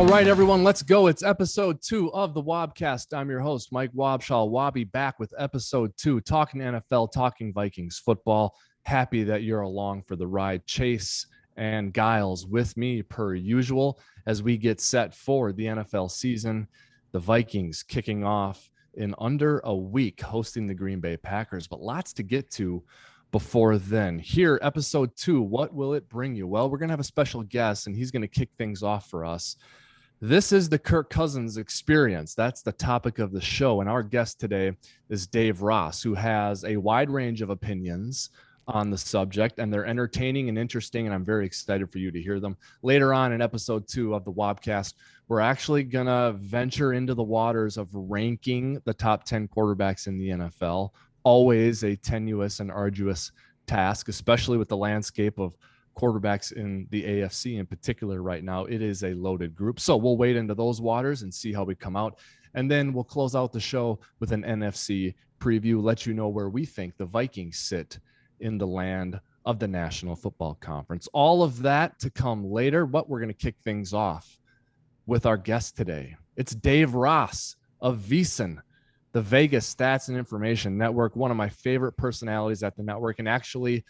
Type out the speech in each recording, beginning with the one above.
right, everyone, let's go. It's episode 2 of the WebCast. I'm your host, Mike Wobschall. Wobby back with episode 2, talking NFL, talking Vikings football. Happy that you're along for the ride. Chase and Giles with me per usual as we get set for the NFL season. The Vikings kicking off in under a week, hosting the Green Bay Packers, but lots to get to before then. Here, episode 2, what will it bring you? Well, we're going to have a special guest, and he's going to kick things off for us. This is the Kirk Cousins experience. That's the topic of the show. And our guest today is Dave Ross, who has a wide range of opinions on the subject, and they're entertaining and interesting, and I'm very excited for you to hear them. Later on in episode 2 of the WebCast, we're actually going to venture into the waters of ranking the top 10 quarterbacks in the NFL. Always a tenuous and arduous task, especially with the landscape of quarterbacks in the AFC in particular right now. It is a loaded group. So we'll wade into those waters and see how we come out. And then we'll close out the show with an NFC preview, let you know where we think the Vikings sit in the land of the National Football Conference. All of that to come later, but we're going to kick things off with our guest today. It's Dave Ross of VSiN, the Vegas Stats and Information Network, one of my favorite personalities at the network, and actually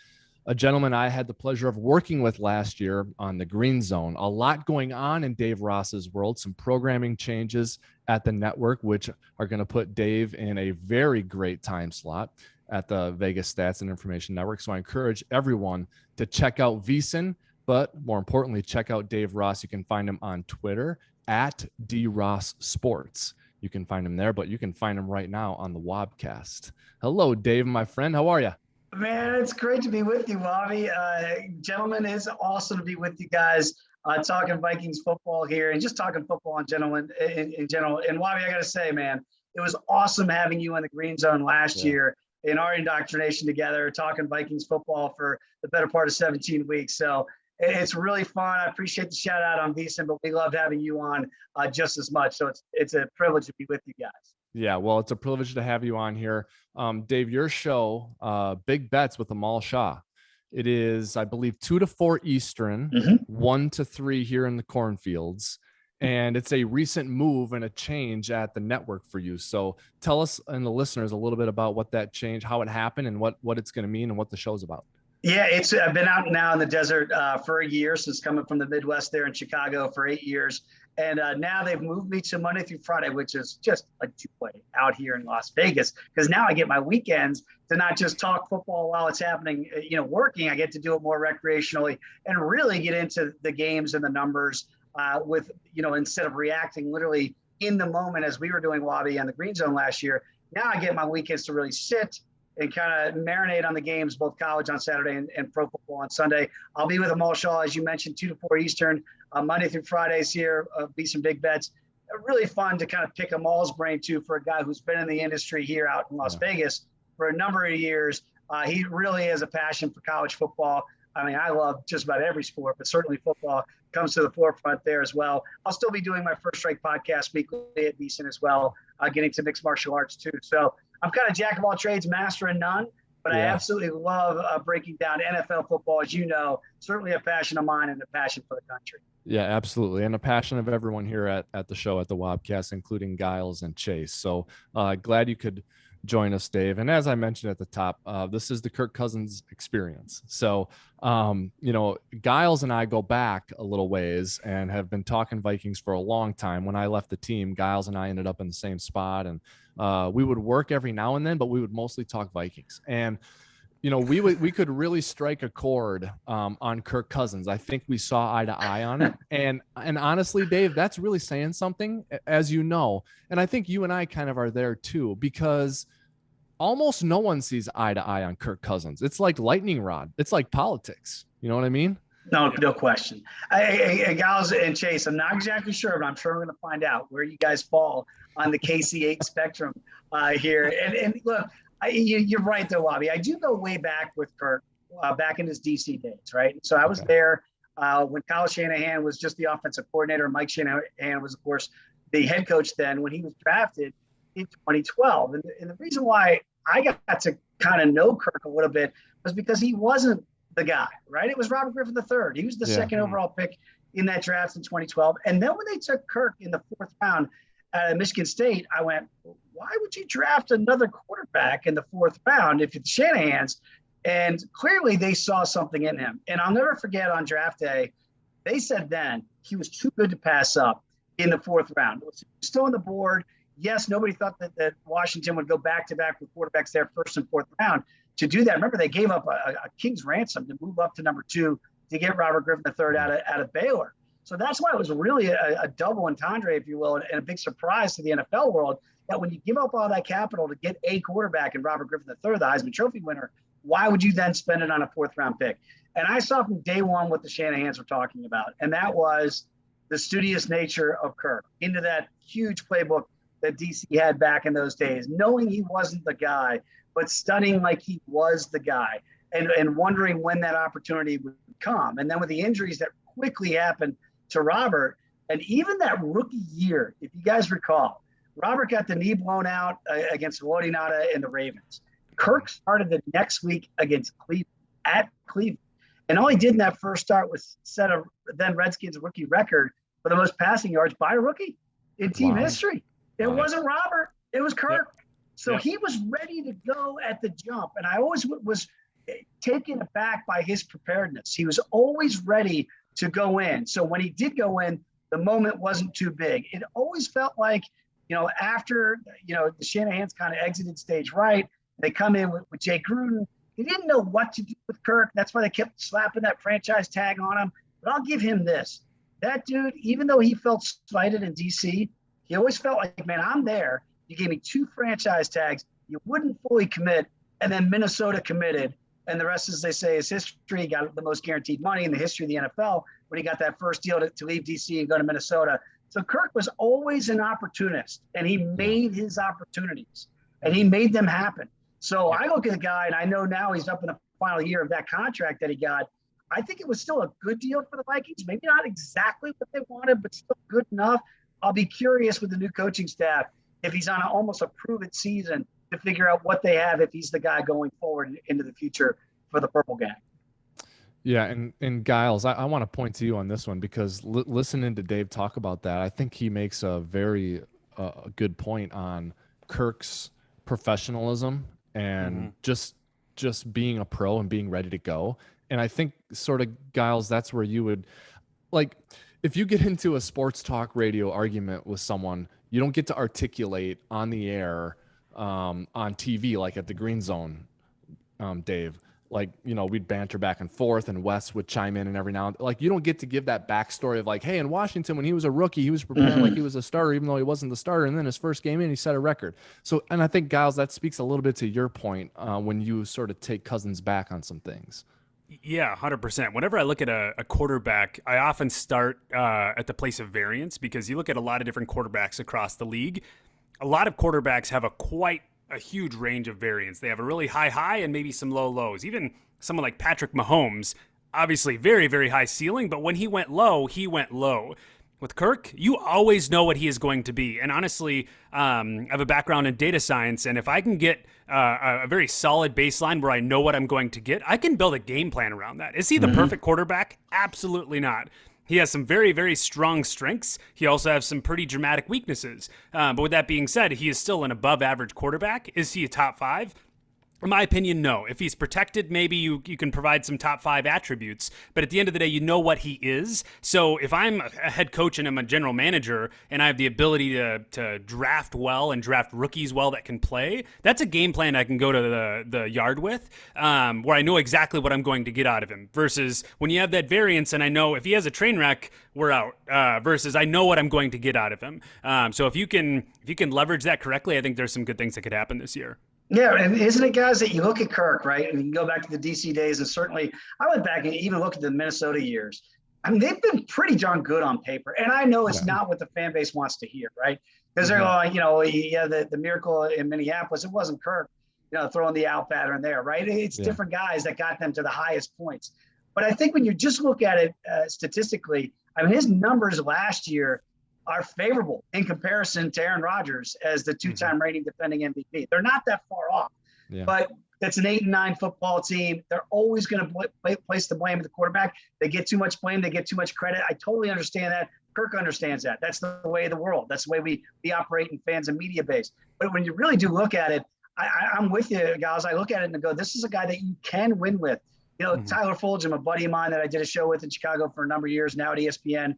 a gentleman I had the pleasure of working with last year on the Green Zone. A lot going on in Dave Ross's world, some programming changes at the network, which are going to put Dave in a very great time slot at the Vegas Stats and Information Network. So I encourage everyone to check out VSiN, but more importantly, check out Dave Ross. You can find him on Twitter at DRossSports. You can find him there, but you can find him right now on the WebCast. Hello, Dave, my friend. How are you? Man, it's great to be with you, Wobby. Gentlemen, it's awesome to be with you guys talking Vikings football here and just talking football in general. And Wobby, I got to say, man, it was awesome having you in the Green Zone last year in our indoctrination together, talking Vikings football for the better part of 17 weeks. So it's really fun. I appreciate the shout out on VSiN, but we loved having you on just as much. So it's a privilege to be with you guys. Yeah, well, it's a privilege to have you on here. Dave, your show, Big Bets with Amal Shah. It is, I believe, 2 to 4 Eastern, 1 to 3 here in the cornfields. And it's a recent move and a change at the network for you. So tell us and the listeners a little bit about what that change, how it happened, and what it's going to mean and what the show's about. Yeah, I've been out now in the desert for a year, since coming from the Midwest there in Chicago for 8 years. And now they've moved me to Monday through Friday, which is just a joy out here in Las Vegas, because now I get my weekends to not just talk football while it's happening, working. I get to do it more recreationally and really get into the games and the numbers with, instead of reacting literally in the moment as we were doing Wobby on the Green Zone last year. Now I get my weekends to really sit and kind of marinate on the games, both college on Saturday and pro football on Sunday. I'll be with Amal Shah, as you mentioned, 2 to 4 Eastern, Monday through Fridays here, be some big bets. Really fun to kind of pick Amal's brain too, for a guy who's been in the industry here out in Las Vegas for a number of years. He really has a passion for college football. I mean, I love just about every sport, but certainly football comes to the forefront there as well. I'll still be doing my First Strike podcast weekly at VSiN as well, getting to mixed martial arts too. So I'm kind of jack of all trades, master of none, but I absolutely love breaking down NFL football, as you know, certainly a passion of mine and a passion for the country. Yeah, absolutely. And a passion of everyone here at the show, at the WebCast, including Giles and Chase. So glad you could join us, Dave. And as I mentioned at the top, this is the Kirk Cousins experience. So, Giles and I go back a little ways and have been talking Vikings for a long time. When I left the team, Giles and I ended up in the same spot, and we would work every now and then, but we would mostly talk Vikings. And we could really strike a chord on Kirk Cousins. I think we saw eye to eye on it. And honestly, Dave, that's really saying something, as you know. And I think you and I kind of are there too, because almost no one sees eye to eye on Kirk Cousins. It's like lightning rod. It's like politics. You know what I mean? No question. Giles and Chase, I'm not exactly sure, but I'm sure we're going to find out where you guys fall on the KC8 spectrum here. And look, you're right, though, Wobby. I do go way back with Kirk, back in his DC days, right? So I was there when Kyle Shanahan was just the offensive coordinator. Mike Shanahan was, of course, the head coach then when he was drafted in 2012. And the reason why I got to kind of know Kirk a little bit was because he wasn't the guy, right? It was Robert Griffin III. He was the second overall pick in that draft in 2012. And then when they took Kirk in the 4th round at Michigan State, I went, why would you draft another quarterback in the 4th round if it's Shanahan's? And clearly they saw something in him. And I'll never forget on draft day, they said then he was too good to pass up in the 4th round. It was still on the board. Yes, nobody thought that Washington would go back-to-back with quarterbacks there 1st and 4th round. To do that, remember, they gave up a king's ransom to move up to number 2 to get Robert Griffin III out of Baylor. So that's why it was really a double entendre, if you will, and a big surprise to the NFL world that when you give up all that capital to get a quarterback in Robert Griffin III, the Heisman Trophy winner, why would you then spend it on a 4th round pick? And I saw from day one what the Shanahans were talking about, and that was the studious nature of Kirk into that huge playbook that DC had back in those days, knowing he wasn't the guy, but studying like he was the guy and wondering when that opportunity would come. And then with the injuries that quickly happened to Robert, and even that rookie year, if you guys recall, Robert got the knee blown out against Wodinata and the Ravens. Kirk started the next week against Cleveland, at Cleveland. And all he did in that first start was set a then Redskins rookie record for the most passing yards by a rookie in team history. It wasn't Robert, it was Kirk. Yep. So he was ready to go at the jump. And I always was taken aback by his preparedness. He was always ready to go in. So when he did go in, the moment wasn't too big. It always felt like, after, the Shanahans kind of exited stage right, they come in with Jay Gruden. They didn't know what to do with Kirk. That's why they kept slapping that franchise tag on him. But I'll give him this. That dude, even though he felt slighted in D.C., he always felt like, man, I'm there. You gave me 2 franchise tags. You wouldn't fully commit. And then Minnesota committed. And the rest, as they say, is history. He got the most guaranteed money in the history of the NFL when he got that first deal to leave D.C. and go to Minnesota. So Kirk was always an opportunist, and he made his opportunities, and he made them happen. So I look at the guy, and I know now he's up in the final year of that contract that he got. I think it was still a good deal for the Vikings. Maybe not exactly what they wanted, but still good enough. I'll be curious with the new coaching staff if he's on almost a prove-it season to figure out what they have if he's the guy going forward into the future for the Purple Gang. Yeah, and Giles, I want to point to you on this one because listening to Dave talk about that, I think he makes a very good point on Kirk's professionalism and just being a pro and being ready to go. And I think sort of, Giles, that's where you would, like, if you get into a sports talk radio argument with someone, you don't get to articulate on the air on TV, like at the Green Zone, Dave. Like, we'd banter back and forth and Wes would chime in and every now and like, you don't get to give that backstory of like, hey, in Washington, when he was a rookie, he was preparing like he was a starter, even though he wasn't the starter. And then his first game in, he set a record. So, and I think, Giles, that speaks a little bit to your point when you sort of take Cousins back on some things. Yeah, 100%. Whenever I look at a quarterback, I often start at the place of variance because you look at a lot of different quarterbacks across the league. A lot of quarterbacks have a huge range of variance. They have a really high and maybe some low lows. Even someone like Patrick Mahomes, obviously very, very high ceiling, but when he went low, he went low. With Kirk, you always know what he is going to be. And honestly, I have a background in data science, and if I can get a very solid baseline where I know what I'm going to get, I can build a game plan around that. Is he the perfect quarterback? Absolutely not. He has some very, very strong strengths. He also has some pretty dramatic weaknesses. But with that being said, he is still an above-average quarterback. Is he a top 5? In my opinion, no. If he's protected, maybe you can provide some top 5 attributes. But at the end of the day, you know what he is. So if I'm a head coach and I'm a general manager and I have the ability to draft well and draft rookies well that can play, that's a game plan I can go to the yard with where I know exactly what I'm going to get out of him. Versus when you have that variance and I know if he has a train wreck, we're out. Versus I know what I'm going to get out of him. So if you can leverage that correctly, I think there's some good things that could happen this year. Yeah, and isn't it, guys, that you look at Kirk, right, and you can go back to the D.C. days, and certainly I went back and even looked at the Minnesota years. I mean, they've been pretty darn good on paper, and I know it's not what the fan base wants to hear, right? Because they're like, the miracle in Minneapolis, it wasn't Kirk, throwing the out pattern there, right? It's different guys that got them to the highest points. But I think when you just look at it statistically, I mean, his numbers last year are favorable in comparison to Aaron Rodgers as the 2-time reigning defending MVP. They're not that far off. but that's an 8-9 football team. They're always going to place the blame at the quarterback. They get too much blame. They get too much credit. I totally understand that. Kirk understands that. That's the way of the world. That's the way we operate in fans and media base. But when you really do look at it, I'm with you, guys. I look at it and go, this is a guy that you can win with. Tyler Fulgham, a buddy of mine that I did a show with in Chicago for a number of years now at ESPN,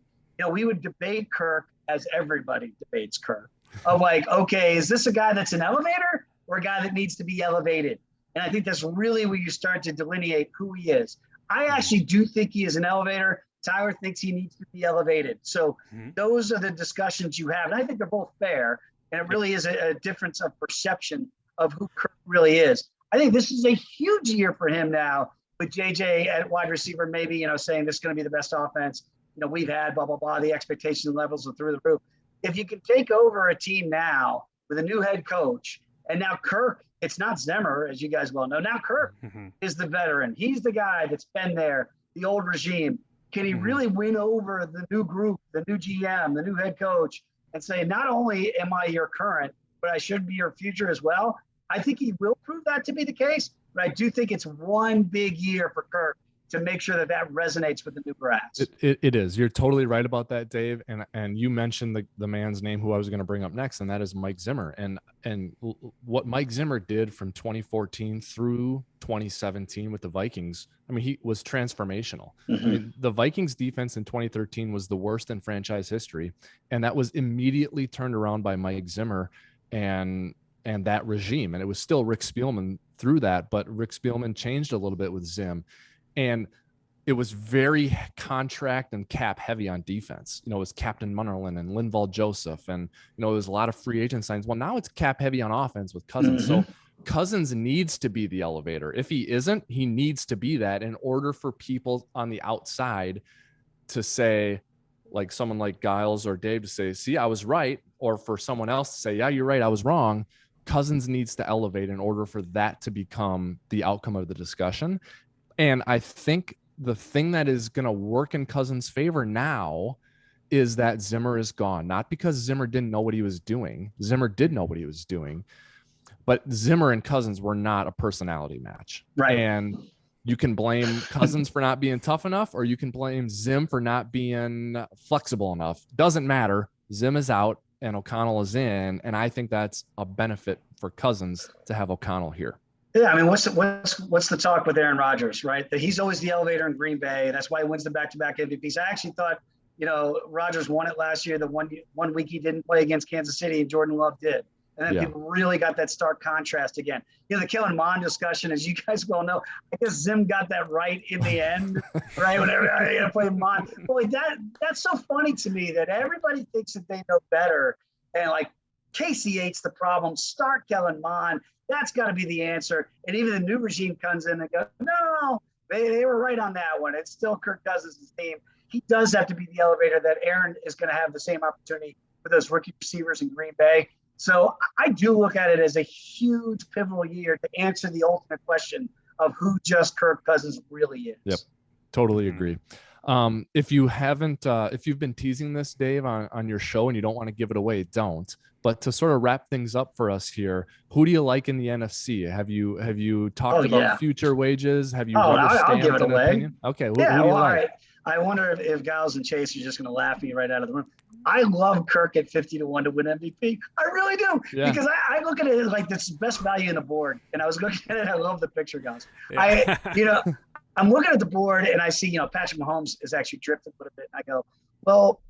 we would debate Kirk as everybody debates Kirk. Of like, okay, is this a guy that's an elevator or a guy that needs to be elevated? And I think that's really where you start to delineate who he is. I actually do think he is an elevator. Tyler thinks he needs to be elevated. So those are the discussions you have. And I think they're both fair. And it really is a difference of perception of who Kirk really is. I think this is a huge year for him now with JJ at wide receiver, maybe, saying this is going to be the best offense, we've had, blah, blah, blah. The expectation levels are through the roof. If you can take over a team now with a new head coach, and now Kirk, it's not Zimmer, as you guys well know. Now Kirk is the veteran. He's the guy that's been there, the old regime. Can he really win over the new group, the new GM, the new head coach, and say, not only am I your current, but I should be your future as well? I think he will prove that to be the case, but I do think it's one big year for Kirk to make sure that resonates with the new brass. It is. You're totally right about that, Dave. And you mentioned the man's name who I was going to bring up next, and that is Mike Zimmer. And what Mike Zimmer did from 2014 through 2017 with the Vikings, I mean, he was transformational. I mean, the Vikings defense in 2013 was the worst in franchise history, and that was immediately turned around by Mike Zimmer and that regime. And it was still Rick Spielman through that, but Rick Spielman changed a little bit with Zim. And it was very contract and cap heavy on defense. It was Captain Munnerlyn and Linval Joseph. And, it was a lot of free agent signs. Well, now it's cap heavy on offense with Cousins. So Cousins needs to be the elevator. If he isn't, he needs to be that in order for people on the outside to say, like someone like Giles or Dave to say, see, I was right. Or for someone else to say, yeah, you're right, I was wrong. Cousins needs to elevate in order for that to become the outcome of the discussion. And I think the thing that is going to work in Cousins' favor now is that Zimmer is gone. Not because Zimmer didn't know what he was doing. Zimmer did know what he was doing. But Zimmer and Cousins were not a personality match. Right. And you can blame Cousins for not being tough enough, or you can blame Zim for not being flexible enough. Doesn't matter. Zim is out and O'Connell is in. And I think that's a benefit for Cousins to have O'Connell here. Yeah, I mean, what's the talk with Aaron Rodgers, right? That he's always the elevator in Green Bay. That's why he wins the back-to-back MVPs. I actually thought, Rodgers won it last year. The one week he didn't play against Kansas City, and Jordan Love did. And then people really got that stark contrast again. The Kellen Mond discussion, as you guys well know, I guess Zim got that right in the end, right? Whenever I got to play Mond. Boy, that's so funny to me that everybody thinks that they know better. And like Casey Yates, the problem, start Kellen Mond. That's got to be the answer. And even the new regime comes in and goes, no, they were right on that one. It's still Kirk Cousins' team. He does have to be the elevator that Aaron is going to have the same opportunity for those rookie receivers in Green Bay. So I do look at it as a huge pivotal year to answer the ultimate question of who just Kirk Cousins really is. Yep. Totally agree. If you haven't, if you've been teasing this, Dave, on your show and you don't want to give it away, don't. But to sort of wrap things up for us here, who do you like in the NFC? Have you talked about future wages? Have you? I'll give it away. Opinion? Okay. Who do you like? All right. I wonder if Giles and Chase are just going to laugh me right out of the room. I love Kirk at 50-1 to win MVP. I really do. Yeah. Because I look at it like this best value in the board. And I was looking at it. I love the picture, guys. Yeah. I'm looking at the board and I see, Patrick Mahomes is actually drifted a little bit. And I go, well,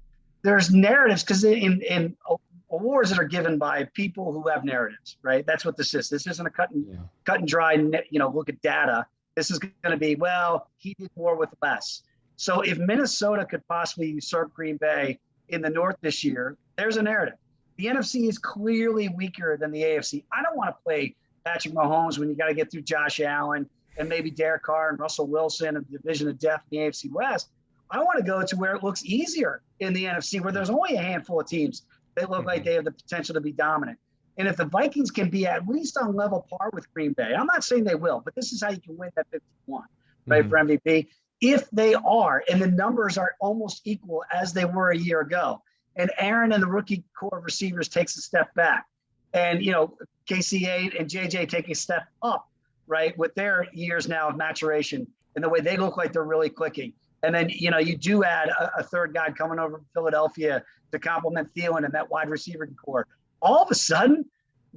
there's narratives because in awards that are given by people who have narratives, right? That's what this is. This isn't a cut and dry, look at data. This is going to be, well, he did more with less. So if Minnesota could possibly usurp Green Bay in the North this year, there's a narrative. The NFC is clearly weaker than the AFC. I don't want to play Patrick Mahomes when you got to get through Josh Allen and maybe Derek Carr and Russell Wilson and the division of death in the AFC West. I want to go to where it looks easier in the NFC, where there's only a handful of teams that look like they have the potential to be dominant. And if the Vikings can be at least on level par with Green Bay, I'm not saying they will, but this is how you can win that 51, right, for MVP. If they are, and the numbers are almost equal as they were a year ago, and Aaron and the rookie core of receivers takes a step back, And, KC8 and JJ take a step up, right, with their years now of maturation and the way they look like they're really clicking. And then, you do add a third guy coming over from Philadelphia to complement Thielen and that wide receiver core. All of a sudden,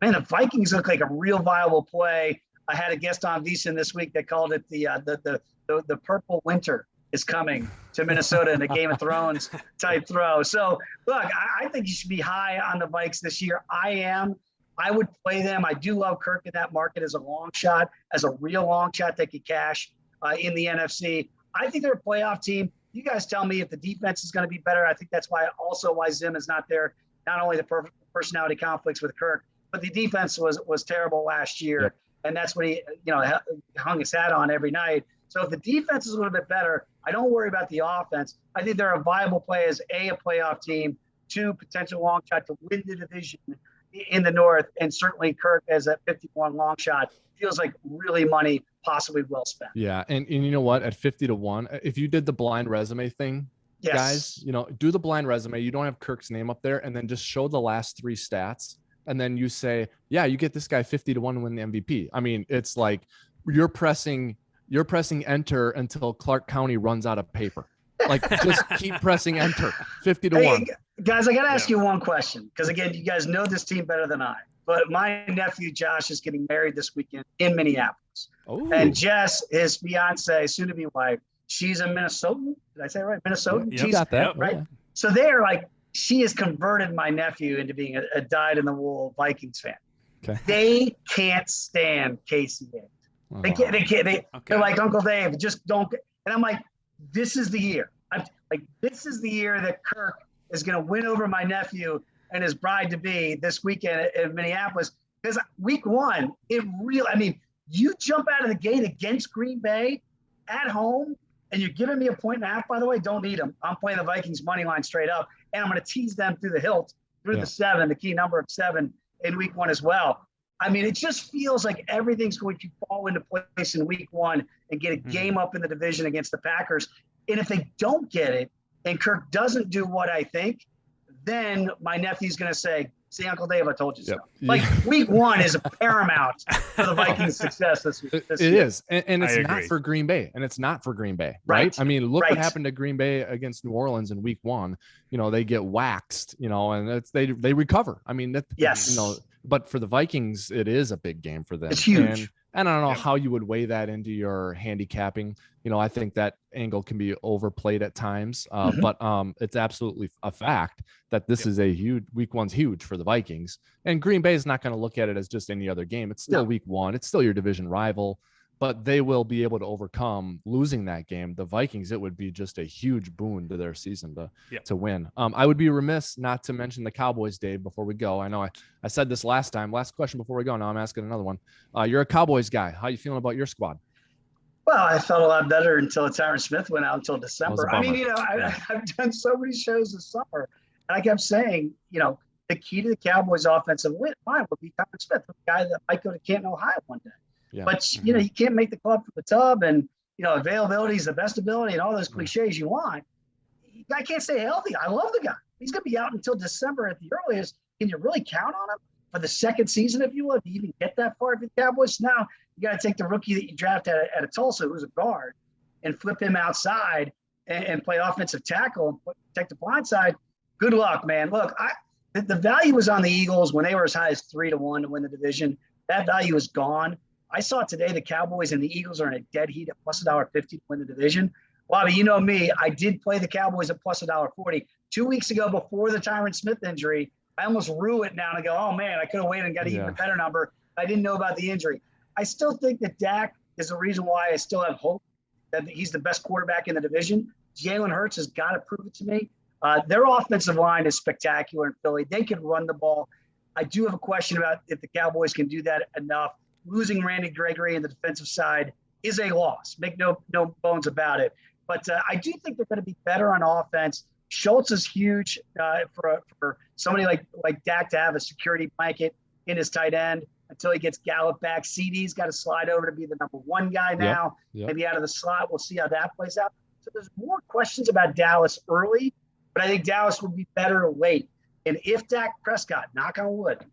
man, the Vikings look like a real viable play. I had a guest on VSiN this week that called it the purple winter is coming to Minnesota in the Game of Thrones type throw. So, look, I think you should be high on the Vikes this year. I am. I would play them. I do love Kirk in that market as a long shot, as a real long shot that could cash in the NFC. I think they're a playoff team. You guys tell me if the defense is going to be better. I think that's why Zim is not there. Not only the perfect personality conflicts with Kirk, but the defense was terrible last year. Yep. And that's what he, hung his hat on every night. So if the defense is a little bit better, I don't worry about the offense. I think they're a viable play as a playoff team, 2, potential long shot to win the division in the North, and certainly Kirk as a 51 long shot feels like really money possibly well spent. Yeah, and you know what? At 50-1, if you did the blind resume thing, yes, guys, do the blind resume. You don't have Kirk's name up there, and then just show the last 3 stats, and then you say, yeah, you get this guy 50-1 to win the MVP. I mean, it's like you're pressing enter until Clark County runs out of paper. Like, just keep pressing enter. 50-1. Hey, guys, I got to ask you one question, because again, you guys know this team better than I. But my nephew Josh is getting married this weekend in Minneapolis. Ooh. And Jess, his fiance, soon-to-be wife, she's a Minnesotan. Did I say it right? Minnesotan? Yeah, you got that. Right? Yeah. So they're like, she has converted my nephew into being a dyed-in-the-wool Vikings fan. Okay. They can't stand KC8. They can't. They're like, Uncle Dave, just don't. And I'm like, this is the year. This is the year that Kirk is going to win over my nephew and his bride-to-be this weekend in Minneapolis. Because week 1, you jump out of the gate against Green Bay at home, and you're giving me a 1.5, by the way, don't need them. I'm playing the Vikings money line straight up, and I'm going to tease them through the hilt, through the 7, the key number of 7 in week 1 as well. I mean, it just feels like everything's going to fall into place in week 1 and get a game up in the division against the Packers. And if they don't get it and Kirk doesn't do what I think, then my nephew's going to say, see, Uncle Dave, I told you so. Like, week 1 is paramount for the Vikings' success this year. It is. And it's not for Green Bay. And it's not for Green Bay, right? I mean, look what happened to Green Bay against New Orleans in week 1. They get waxed, and they recover. I mean, but for the Vikings, it is a big game for them. It's huge. And I don't know how you would weigh that into your handicapping. I think that angle can be overplayed at times, but it's absolutely a fact that this is a huge week 1's huge for the Vikings, and Green Bay is not going to look at it as just any other game. It's still week 1. It's still your division rival, but they will be able to overcome losing that game. The Vikings, it would be just a huge boon to their season to win. I would be remiss not to mention the Cowboys, Dave, before we go. I know I said this last question before we go. Now I'm asking another one. You're a Cowboys guy. How you feeling about your squad? Well, I felt a lot better until Tyron Smith went out until December. I mean, I've done so many shows this summer, and I kept saying, the key to the Cowboys' offensive line would be Tyron Smith, the guy that might go to Canton, Ohio one day. Yeah. But, you can't make the club from the tub, and, availability is the best ability and all those cliches you want. The guy can't stay healthy. I love the guy. He's going to be out until December at the earliest. Can you really count on him for the second season, if you will, if you even get that far for the Cowboys? Now, you got to take the rookie that you draft at a Tulsa, who's a guard, and flip him outside and play offensive tackle and protect the blind side. Good luck, man. Look, the value was on the Eagles when they were as high as 3-1 to win the division. That value is gone. I saw today the Cowboys and the Eagles are in a dead heat at plus $1.50 to win the division. Bobby, you know me. I did play the Cowboys at plus $1.40. 2 weeks ago, before the Tyron Smith injury, I almost rue it now and go, oh, man, I could have waited and got an even better number. I didn't know about the injury. I still think that Dak is the reason why I still have hope that he's the best quarterback in the division. Jalen Hurts has got to prove it to me. Their offensive line is spectacular in Philly. They can run the ball. I do have a question about if the Cowboys can do that enough. Losing Randy Gregory in the defensive side is a loss. Make no bones about it. But I do think they're going to be better on offense. Schultz is huge for somebody like Dak to have a security blanket in his tight end until he gets Gallup back. CD's got to slide over to be the number 1 guy now, maybe out of the slot. We'll see how that plays out. So there's more questions about Dallas early, but I think Dallas would be better late. And if Dak Prescott, knock on wood,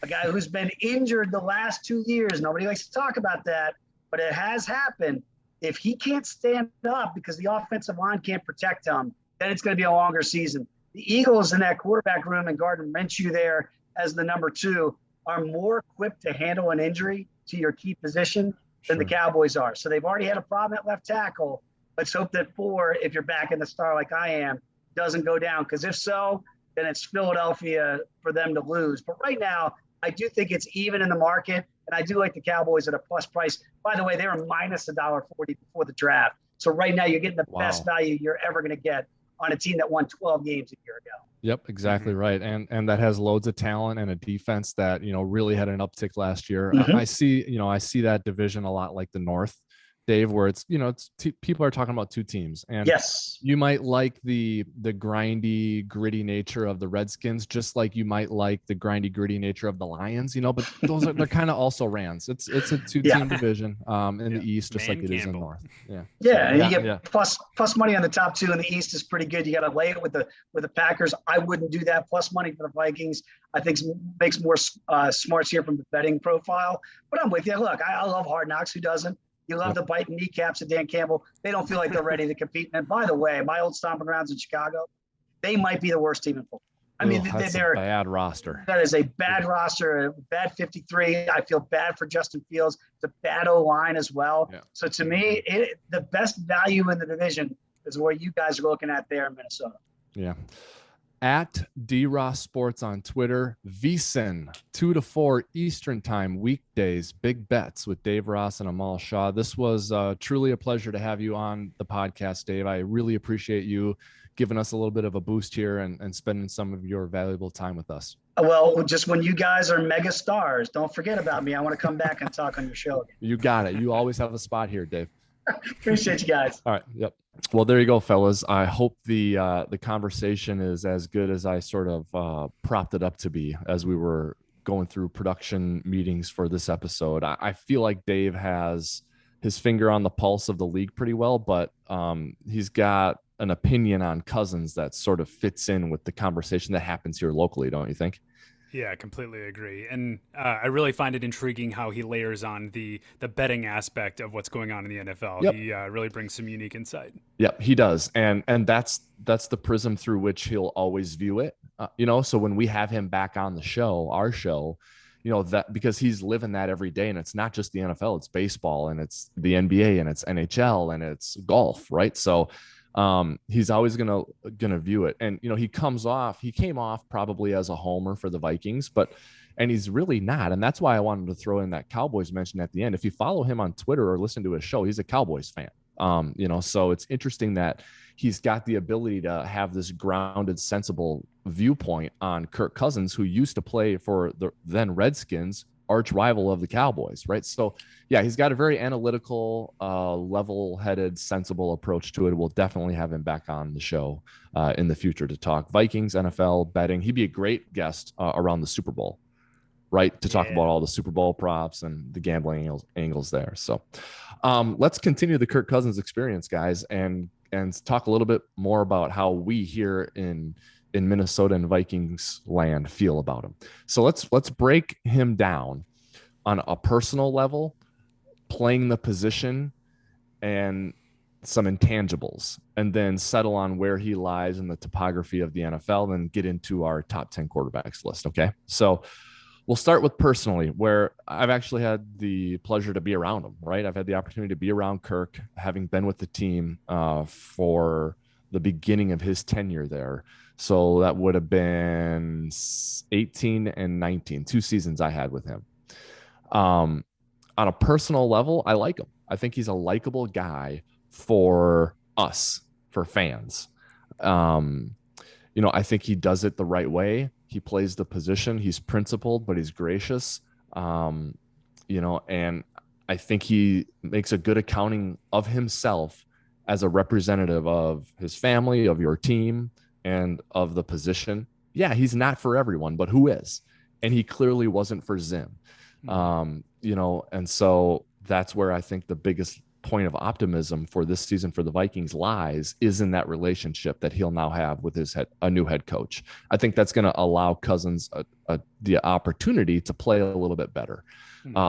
a guy who's been injured the last 2 years. Nobody likes to talk about that, but it has happened. If he can't stand up because the offensive line can't protect him, then it's going to be a longer season. The Eagles in that quarterback room and Gardner Minshew there as the number 2 are more equipped to handle an injury to your key position than the Cowboys are. So they've already had a problem at left tackle. Let's hope that 4, if you're back in the star like I am, doesn't go down. Because if so, then it's Philadelphia for them to lose. But right now, I do think it's even in the market, and I do like the Cowboys at a plus price. By the way, they were minus $1.40 before the draft. So right now, you're getting the best value you're ever going to get on a team that won 12 games a year ago. Yep, exactly right. And that has loads of talent and a defense that, really had an uptick last year. I see that division a lot like the North, Dave, where it's, people are talking about 2 teams, and yes, you might like the grindy, gritty nature of the Redskins, just like you might like the grindy, gritty nature of the Lions, but they're kind of also Rams. It's a 2-team division in the East, just like it is in the North. And you get plus money on the top 2 in the East is pretty good. You got to lay it with the Packers. I wouldn't do that. Plus money for the Vikings, I think makes more smarts here from the betting profile. But I'm with you. Look, I love Hard Knocks. Who doesn't? You love the biting kneecaps of Dan Campbell. They don't feel like they're ready to compete. And by the way, my old stomping grounds in Chicago, they might be the worst team in football. I mean, they're a bad roster. That is a bad roster, a bad 53. I feel bad for Justin Fields. It's a bad O-line as well. Yeah. So to me, the best value in the division is what you guys are looking at there in Minnesota. Yeah. At DRoss Sports on Twitter, VSiN 2 to 4 Eastern Time weekdays, big bets with Dave Ross and Amal Shaw. This was truly a pleasure to have you on the podcast, Dave. I really appreciate you giving us a little bit of a boost here and spending some of your valuable time with us. Well, just when you guys are mega stars, don't forget about me. I want to come back and talk on your show again. You got it. You always have a spot here, Dave. Appreciate you guys. All right. Yep. Well, there you go, fellas. I hope the conversation is as good as I sort of propped it up to be as we were going through production meetings for this episode. I feel like Dave has his finger on the pulse of the league pretty well, but he's got an opinion on Cousins that sort of fits in with the conversation that happens here locally, don't you think? Yeah, I completely agree. And I really find it intriguing how he layers on the betting aspect of what's going on in the NFL. Yep. He really brings some unique insight. Yep, he does. And that's the prism through which he'll always view it. So when we have him back on the show, our show, that because he's living that every day, and it's not just the NFL, it's baseball and it's the NBA and it's NHL and it's golf, right? So he's always gonna view it. And he came off probably as a homer for the Vikings, and he's really not. And that's why I wanted to throw in that Cowboys mention at the end. If you follow him on Twitter or listen to his show, he's a Cowboys fan. So it's interesting that he's got the ability to have this grounded, sensible viewpoint on Kirk Cousins, who used to play for the then Redskins, arch rival of the Cowboys, right? So yeah, he's got a very analytical, level-headed, sensible approach to it. We'll definitely have him back on the show in the future to talk Vikings, NFL, betting. He'd be a great guest around the Super Bowl, right? To talk about all the Super Bowl props and the gambling angles there. So let's continue the Kirk Cousins experience, guys, and talk a little bit more about how we here in Minnesota and Vikings land feel about him. So let's break him down on a personal level, playing the position and some intangibles, and then settle on where he lies in the topography of the NFL, and get into our top 10 quarterbacks list. Okay. So we'll start with personally, where I've actually had the pleasure to be around him, right? I've had the opportunity to be around Kirk, having been with the team for the beginning of his tenure there. So that would have been 18 and 19, 2 seasons I had with him. On a personal level, I like him. I think he's a likable guy for us, for fans. I think he does it the right way. He plays the position. He's principled, but he's gracious. And I think he makes a good accounting of himself as a representative of his family, of your team, and of the position. Yeah, he's not for everyone, but who is? And he clearly wasn't for Zim. And so that's where I think the biggest point of optimism for this season for the Vikings lies is in that relationship that he'll now have with a new head coach. I think that's going to allow Cousins the opportunity to play a little bit better.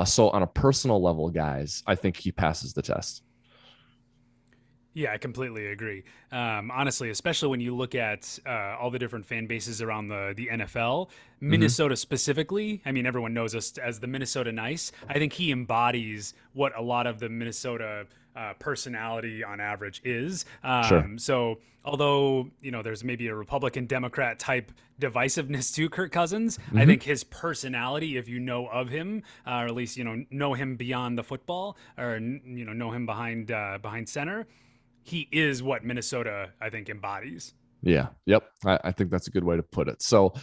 So on a personal level, guys, I think he passes the test. Yeah, I completely agree. Honestly, especially when you look at all the different fan bases around the NFL, Minnesota specifically, I mean, everyone knows us as the Minnesota Nice. I think he embodies what a lot of the Minnesota personality on average is. Sure. So although, there's maybe a Republican Democrat type divisiveness to Kirk Cousins, I think his personality, if you know of him, or at least, know him beyond the football, or, know him behind center, he is what Minnesota, I think, embodies. Yeah. Yep. I think that's a good way to put it. So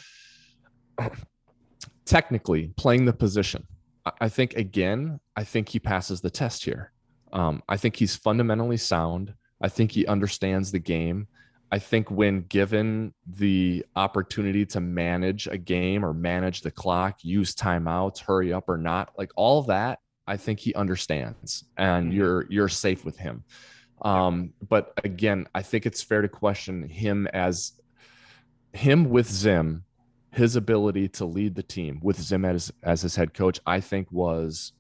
technically playing the position, I think he passes the test here. I think he's fundamentally sound. I think he understands the game. I think when given the opportunity to manage a game or manage the clock, use timeouts, hurry up or not, like all of that, I think he understands, and you're safe with him. But again, I think it's fair to question him with Zim, his ability to lead the team with Zim as his head coach, I think was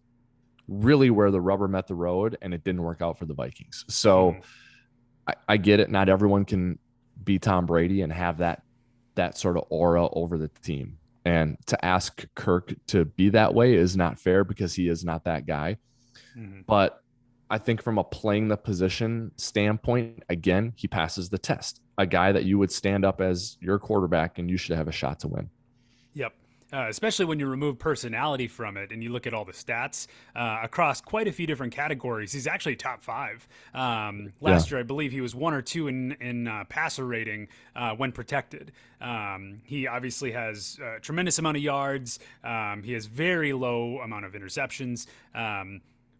really where the rubber met the road, and it didn't work out for the Vikings. So I get it. Not everyone can be Tom Brady and have that sort of aura over the team. And to ask Kirk to be that way is not fair because he is not that guy. But I think from a playing the position standpoint, again, he passes the test. A guy that you would stand up as your quarterback and you should have a shot to win. Yep. Especially when you remove personality from it and you look at all the stats across quite a few different categories. He's actually top 5. Last year, I believe he was 1 or 2 in passer rating when protected. He obviously has a tremendous amount of yards. He has very low amount of interceptions.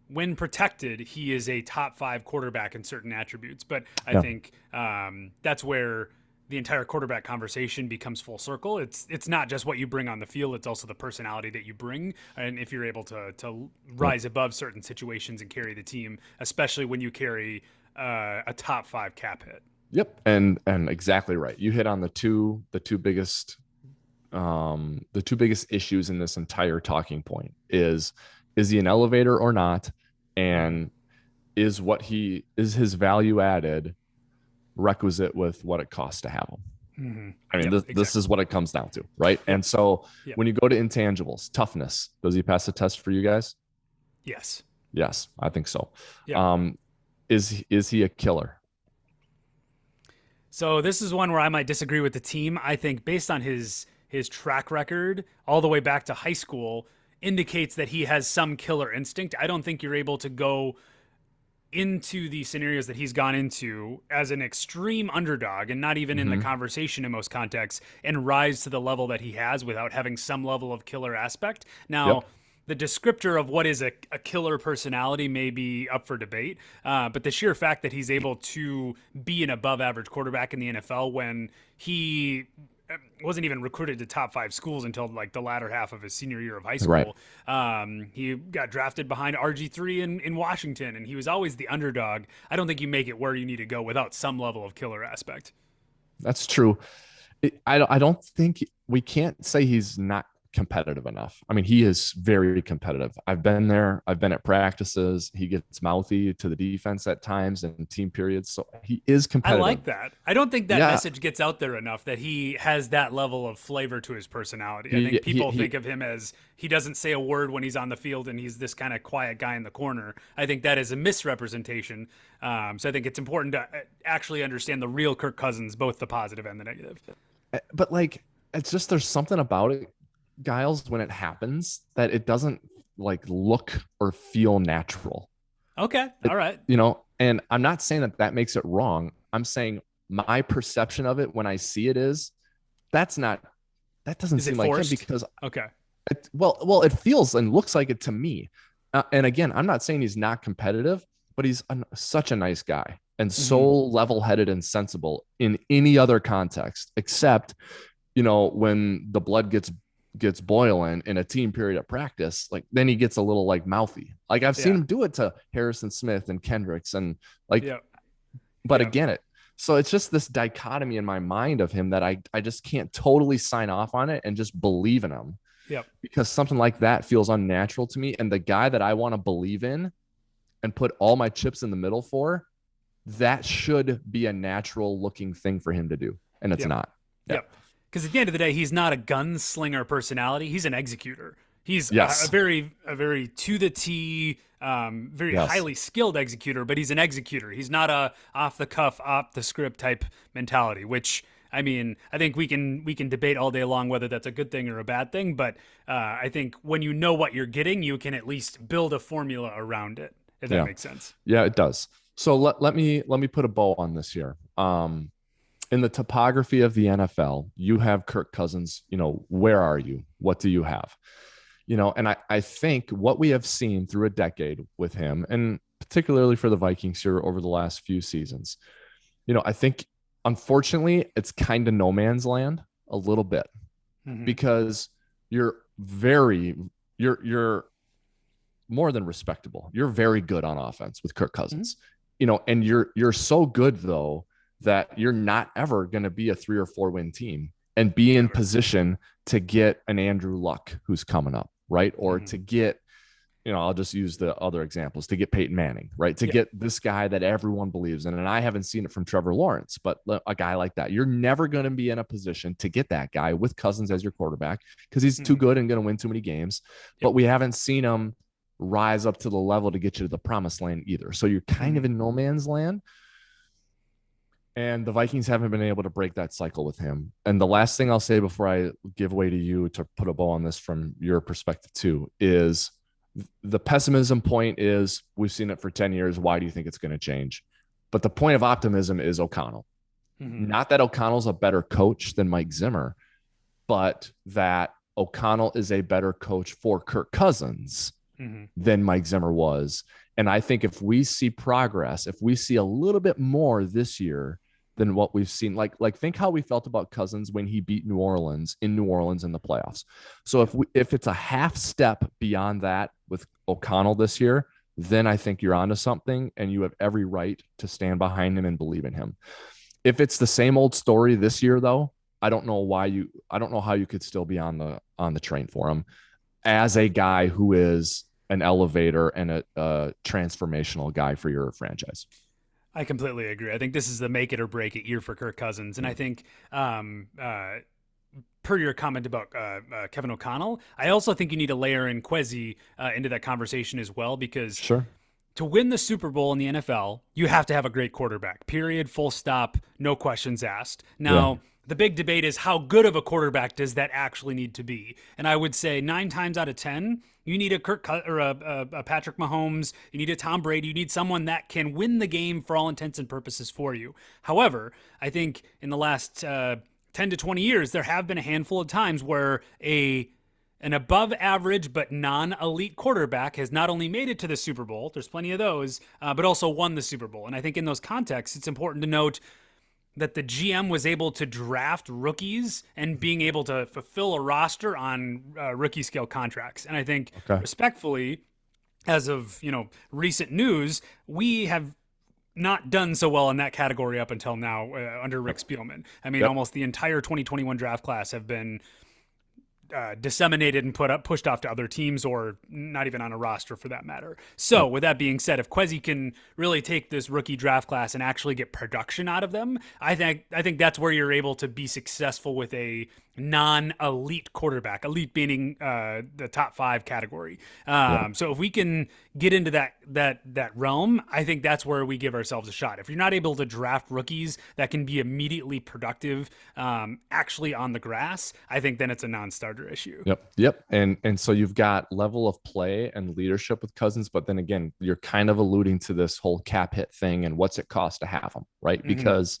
When protected, he is a top 5 quarterback in certain attributes. But I think that's where the entire quarterback conversation becomes full circle. It's not just what you bring on the field, it's also the personality that you bring. And if you're able to rise above certain situations and carry the team, especially when you carry a top 5 cap hit. Yep. And exactly right. You hit on the two biggest issues in this entire talking point is he an elevator or not? And is his value added requisite with what it costs to have him? I mean, this is what it comes down to, right? And so when you go to intangibles, toughness, does he pass the test for you guys? Yes, I think so. Is he a killer? So this is one where I might disagree with the team. I think based on his track record all the way back to high school indicates that he has some killer instinct. I don't think you're able to go into the scenarios that he's gone into as an extreme underdog and not even in the conversation in most contexts and rise to the level that he has without having some level of killer aspect. Now, the descriptor of what is a killer personality may be up for debate, but the sheer fact that he's able to be an above average quarterback in the NFL when he wasn't even recruited to top 5 schools until like the latter half of his senior year of high school. Right. He got drafted behind RG3 in Washington, and he was always the underdog. I don't think you make it where you need to go without some level of killer aspect. That's true. I don't think we can't say he's not competitive enough. I mean, he is very competitive. I've been there. I've been at practices. He gets mouthy to the defense at times and team periods. So he is competitive. I like that. I don't think that message gets out there enough that he has that level of flavor to his personality. I think people think of him as he doesn't say a word when he's on the field and he's this kind of quiet guy in the corner. I think that is a misrepresentation. So I think it's important to actually understand the real Kirk Cousins, both the positive and the negative. But like, it's just, there's something about it, Giles, when it happens that it doesn't like look or feel natural. Okay. All right. And I'm not saying that makes it wrong. I'm saying my perception of it when I see it is that doesn't seem like him because it feels and looks like it to me. And again, I'm not saying he's not competitive, but he's such a nice guy and so level-headed and sensible in any other context, except, when the blood gets gets boiling in a team period at practice, like then he gets a little like mouthy. Like I've seen him do it to Harrison Smith and Kendricks and like, but again, so it's just this dichotomy in my mind of him that I just can't totally sign off on it and just believe in him. Because something like that feels unnatural to me. And the guy that I want to believe in and put all my chips in the middle for, that should be a natural looking thing for him to do. And it's not. Because at the end of the day, he's not a gunslinger personality. He's an executor. He's a very to the T, very highly skilled executor, but he's an executor. He's not a off the cuff, off the script type mentality, which, I mean, I think we can debate all day long whether that's a good thing or a bad thing. But I think when you know what you're getting, you can at least build a formula around it, if that makes sense. Yeah, it does. So let me put a bow on this here. In the topography of the NFL, you have Kirk Cousins. You know, where are you? What do you have? You know, and I think what we have seen through a decade with him, and particularly for the Vikings here over the last few seasons, you know, I think unfortunately it's kind of no man's land a little bit, because you're more than respectable. You're very good on offense with Kirk Cousins, you know, and you're so good though that you're not ever going to be a 3 or 4 win team and be in position to get an Andrew Luck who's coming up, right? Or to get, you know, I'll just use the other examples, to get Peyton Manning, right? To get this guy that everyone believes in. And I haven't seen it from Trevor Lawrence, but a guy like that, you're never going to be in a position to get that guy with Cousins as your quarterback because he's too good and going to win too many games. But we haven't seen him rise up to the level to get you to the promised land either. So you're kind of in no man's land. And the Vikings haven't been able to break that cycle with him. And the last thing I'll say before I give way to you to put a bow on this from your perspective too, is the pessimism point is we've seen it for 10 years. Why do you think it's going to change? But the point of optimism is O'Connell. Not that O'Connell's a better coach than Mike Zimmer, but that O'Connell is a better coach for Kirk Cousins than Mike Zimmer was. And I think if we see progress, if we see a little bit more this year than what we've seen, like think how we felt about Cousins when he beat New Orleans in the playoffs. So if it's a half step beyond that with O'Connell this year, then I think you're onto something and you have every right to stand behind him and believe in him. If it's the same old story this year, though, I don't know how you could still be on the train for him as a guy who is an elevator and a transformational guy for your franchise. I completely agree. I think this is the make it or break it year for Kirk Cousins. And I think per your comment about Kevin O'Connell, I also think you need to layer in Kwesi into that conversation as well, because to win the Super Bowl in the NFL, you have to have a great quarterback, period, full stop, no questions asked. Now, the big debate is how good of a quarterback does that actually need to be? And I would say 9 times out of 10, you need a Patrick Mahomes, you need a Tom Brady, you need someone that can win the game for all intents and purposes for you. However, I think in the last 10 to 20 years, there have been a handful of times where an above average but non-elite quarterback has not only made it to the Super Bowl, there's plenty of those, but also won the Super Bowl. And I think in those contexts, it's important to note that the GM was able to draft rookies and being able to fulfill a roster on rookie scale contracts. And I think respectfully, as of, recent news, we have not done so well in that category up until now under Rick Spielman. I mean, almost the entire 2021 draft class have been disseminated and pushed off to other teams, or not even on a roster for that matter. So with that being said, if Kwesi can really take this rookie draft class and actually get production out of them, I think that's where you're able to be successful with a non-elite quarterback, elite meaning the top 5 category. So if we can get into that realm, I think that's where we give ourselves a shot. If you're not able to draft rookies that can be immediately productive actually on the grass, I think then it's a non-starter issue. Yep. And so you've got level of play and leadership with Cousins, but then again, you're kind of alluding to this whole cap hit thing and what's it cost to have them, right? Because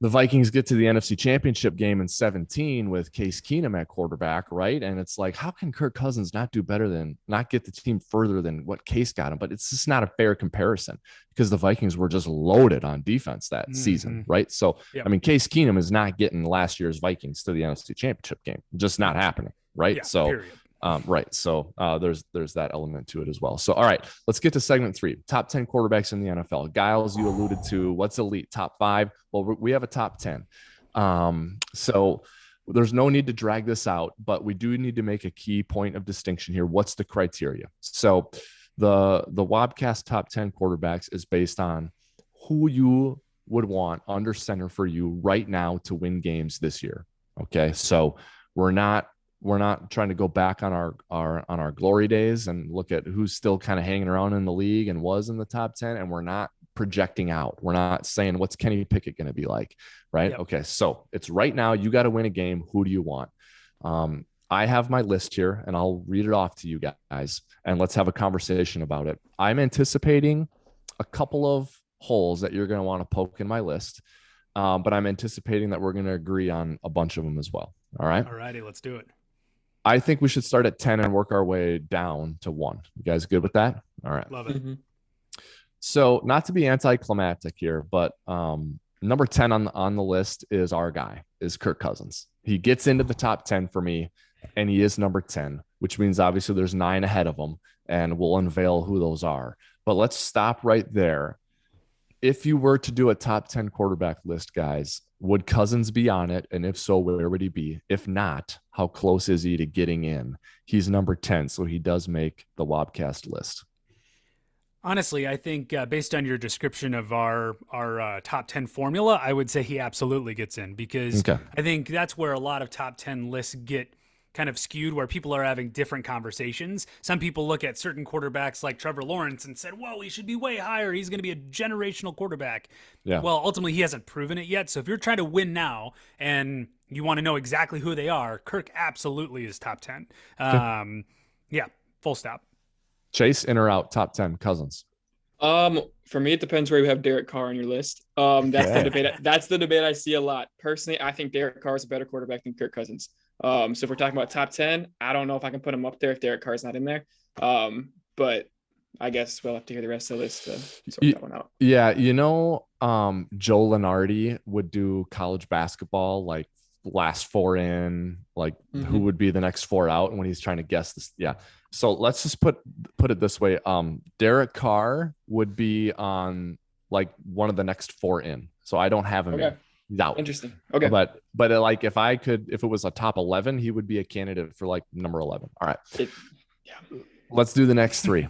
the Vikings get to the NFC Championship game in 2017 with Case Keenum at quarterback, right? And it's like, how can Kirk Cousins not get the team further than what Case got him? But it's just not a fair comparison because the Vikings were just loaded on defense that season, right? So, I mean, Case Keenum is not getting last year's Vikings to the NFC Championship game. Just not happening, right? Yeah, So, period. right. So there's that element to it as well. So, all right, let's get to segment 3. Top 10 quarterbacks in the NFL. Giles, you alluded to what's elite, top 5. Well, we have a top 10. So there's no need to drag this out, but we do need to make a key point of distinction here. What's the criteria? So the Wobcast top 10 quarterbacks is based on who you would want under center for you right now to win games this year. Okay. So we're not trying to go back on our glory days and look at who's still kind of hanging around in the league and was in the top 10. And we're not projecting out. We're not saying what's Kenny Pickett going to be like, right? Yep. Okay. So it's right now, you got to win a game. Who do you want? I have my list here and I'll read it off to you guys and let's have a conversation about it. I'm anticipating a couple of holes that you're going to want to poke in my list. But I'm anticipating that we're going to agree on a bunch of them as well. All right. All righty. Let's do it. I think we should start at 10 and work our way down to 1. You guys good with that? All right. Love it. Mm-hmm. So not to be anticlimactic here, but number 10 on the list is our guy, is Kirk Cousins. He gets into the top 10 for me, and he is number 10, which means obviously there's 9 ahead of him, and we'll unveil who those are. But let's stop right there. If you were to do a top 10 quarterback list, guys, would Cousins be on it? And if so, where would he be? If not, how close is he to getting in? He's number 10, so he does make the Wobcast list. Honestly, I think based on your description of our top 10 formula, I would say he absolutely gets in because I think that's where a lot of top 10 lists get kind of skewed, where people are having different conversations. Some people look at certain quarterbacks like Trevor Lawrence and said, whoa, he should be way higher. He's going to be a generational quarterback. Yeah. Well, ultimately, he hasn't proven it yet. So if you're trying to win now and you want to know exactly who they are, Kirk absolutely is top 10. Yeah, full stop. Chase, in or out, top 10, Cousins? For me, it depends where you have Derek Carr on your list. That's the debate. That's the debate I see a lot. Personally, I think Derek Carr is a better quarterback than Kirk Cousins. So if we're talking about top 10, I don't know if I can put him up there if Derek Carr is not in there. But I guess we'll have to hear the rest of the list to sort that one out. Yeah, Joe Lunardi would do college basketball, like last 4 in, like who would be the next 4 out, and when he's trying to guess this. Yeah. So let's just put it this way. Derek Carr would be on like one of the next 4 in. So I don't have him in. He's out. Interesting. Okay. But like if it was a top 11, he would be a candidate for like number 11. All right. Let's do the next 3.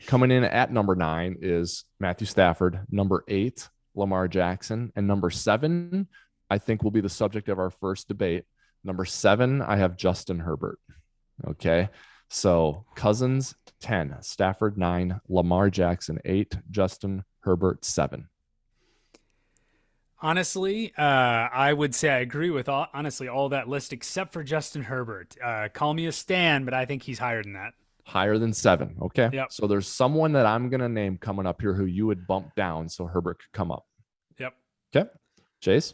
Coming in at number 9 is Matthew Stafford. Number 8, Lamar Jackson. And number 7, I think will be the subject of our first debate. Number 7, I have Justin Herbert. Okay. So Cousins 10, Stafford 9, Lamar Jackson 8, Justin Herbert 7. Honestly, I would say I agree with all that list except for Justin Herbert. Call me a stan, but I think he's higher than that. Higher than 7. Okay. Yep. So there's someone that I'm going to name coming up here who you would bump down so Herbert could come up. Yep. Okay. Chase?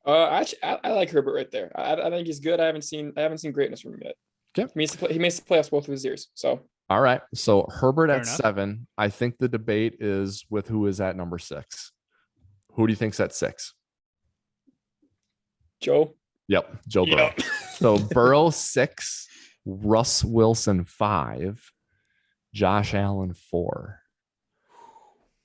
Actually, I like Herbert right there. I think he's good. I haven't seen greatness from him yet. Okay. He makes the playoffs both of his years. So. All right. So Herbert Fair at enough. 7. I think the debate is with who is at number 6. Who do you think's at 6? Joe. Yep. Joe Burrow. So Burrow 6, Russ Wilson 5, Josh Allen 4,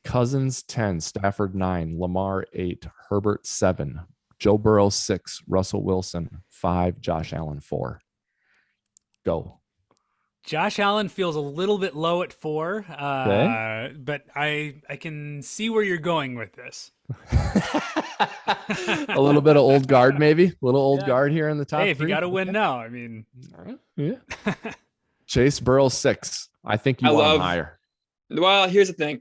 Cousins 10, Stafford 9, Lamar 8, Herbert 7, Joe Burrow 6, Russell Wilson 5, Josh Allen 4. Go. Josh Allen feels a little bit low at 4, but I can see where you're going with this. A little bit of old guard, maybe. A little old guard here in the top. Hey, if 3. you got to win now, I mean. All right. Yeah. Chase Burrow 6. I think you want him higher. Well, here's the thing.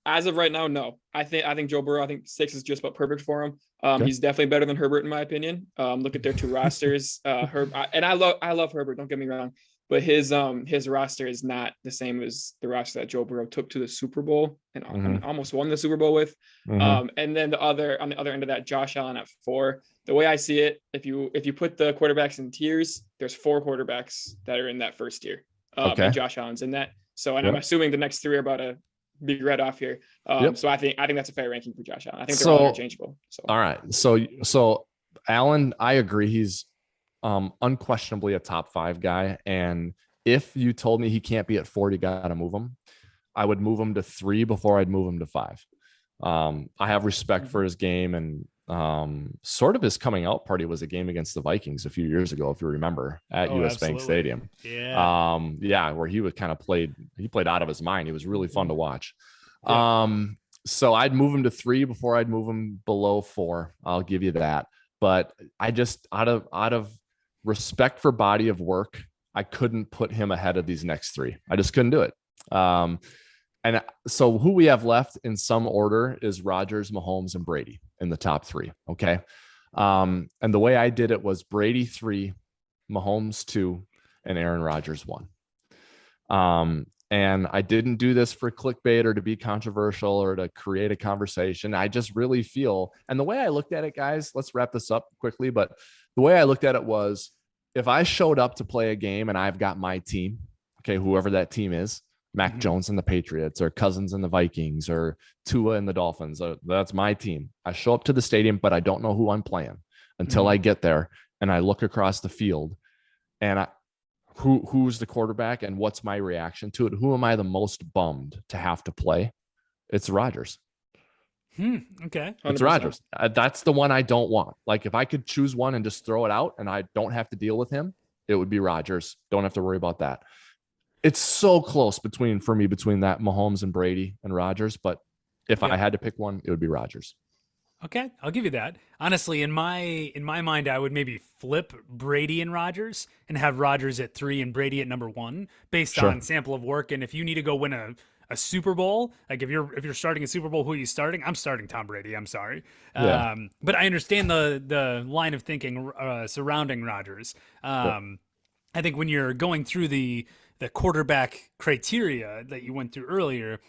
As of right now, no. I think Joe Burrow. I think 6 is just about perfect for him. He's definitely better than Herbert in my opinion. Look at their 2 rosters. I love Herbert. Don't get me wrong, but his roster is not the same as the roster that Joe Burrow took to the Super Bowl and almost won the Super Bowl with. And then on the other end of that, Josh Allen at 4. The way I see it, if you put the quarterbacks in tiers, there's 4 quarterbacks that are in that first tier. And Josh Allen's in that. So, and I'm assuming the next 3 are about to be read off here. So I think that's a fair ranking for Josh Allen. I think they're all interchangeable. So. All right. So Allen, I agree. He's unquestionably a top 5 guy. And if you told me he can't be at 4, you got to move him, I would move him to 3 before I'd move him to 5. I have respect for his game, and sort of his coming out party was a game against the Vikings a few years ago, if you remember, at US Bank Stadium. Yeah. Where he was kind of played out of his mind. He was really fun to watch. Yeah. So I'd move him to 3 before I'd move him below 4. I'll give you that. But I just, out of respect for body of work, I couldn't put him ahead of these next 3. I just couldn't do it. And so who we have left in some order is Rodgers, Mahomes, and Brady in the top 3. Okay. And the way I did it was Brady 3, Mahomes 2, and Aaron Rodgers 1. And I didn't do this for clickbait or to be controversial or to create a conversation. I just really feel, and the way I looked at it, guys, let's wrap this up quickly. But the way I looked at it was, if I showed up to play a game and I've got my team, okay, whoever that team is, Mac Jones and the Patriots, or Cousins and the Vikings, or Tua and the Dolphins, that's my team. I show up to the stadium, but I don't know who I'm playing until I get there and I look across the field and who's the quarterback and what's my reaction to it? Who am I the most bummed to have to play? It's Rodgers. Okay. 100%. It's Rodgers. That's the one I don't want. Like, if I could choose one and just throw it out and I don't have to deal with him, it would be Rodgers. Don't have to worry about that. It's so close between that Mahomes and Brady and Rodgers. But if I had to pick one, it would be Rodgers. Okay, I'll give you that. Honestly, in my mind, I would maybe flip Brady and Rodgers and have Rodgers at 3 and Brady at number 1 based on sample of work. And if you need to go win a Super Bowl, like if you're starting a Super Bowl, who are you starting? I'm starting Tom Brady. I'm sorry. Yeah. But I understand the line of thinking surrounding Rodgers. I think when you're going through the quarterback criteria that you went through earlier,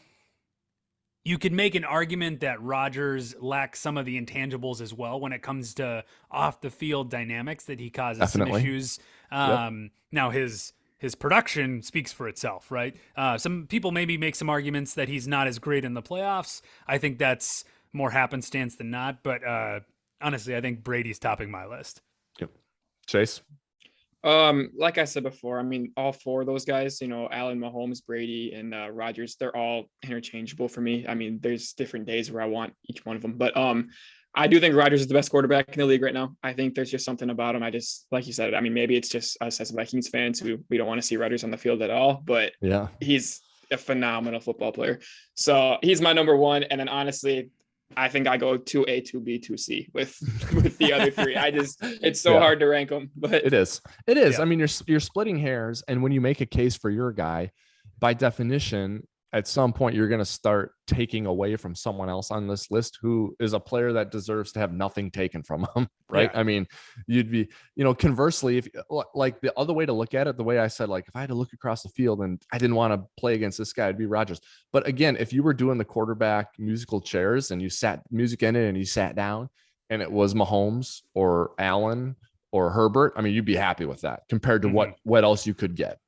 you could make an argument that Rodgers lacks some of the intangibles as well when it comes to off the field dynamics that he causes some issues. Now his production speaks for itself, right? Some people maybe make some arguments that he's not as great in the playoffs. I think that's more happenstance than not, but honestly, I think Brady's topping my list. Yep. Chase? Like I said before, I mean, all 4 of those guys, Allen, Mahomes, Brady, and Rodgers, they're all interchangeable for me. I mean, there's different days where I want each one of them, but I do think Rodgers is the best quarterback in the league right now. I think there's just something about him. I just, like you said, I mean, maybe it's just us as Vikings fans who we don't want to see Rodgers on the field at all, but he's a phenomenal football player. So he's my number 1. And then honestly, I think I go 2A, 2B, 2C with the other 3. It's so hard to rank them, but it is. Yeah. I mean, you're splitting hairs, and when you make a case for your guy, by definition, at some point you're going to start taking away from someone else on this list who is a player that deserves to have nothing taken from him, right? I mean, you'd be, conversely, if like the other way to look at it, the way I said, like, if I had to look across the field and I didn't want to play against this guy, it'd be Rodgers. But again, if you were doing the quarterback musical chairs and you sat music in it and you sat down and it was Mahomes or Allen or Herbert, I mean, you'd be happy with that compared to what else you could get,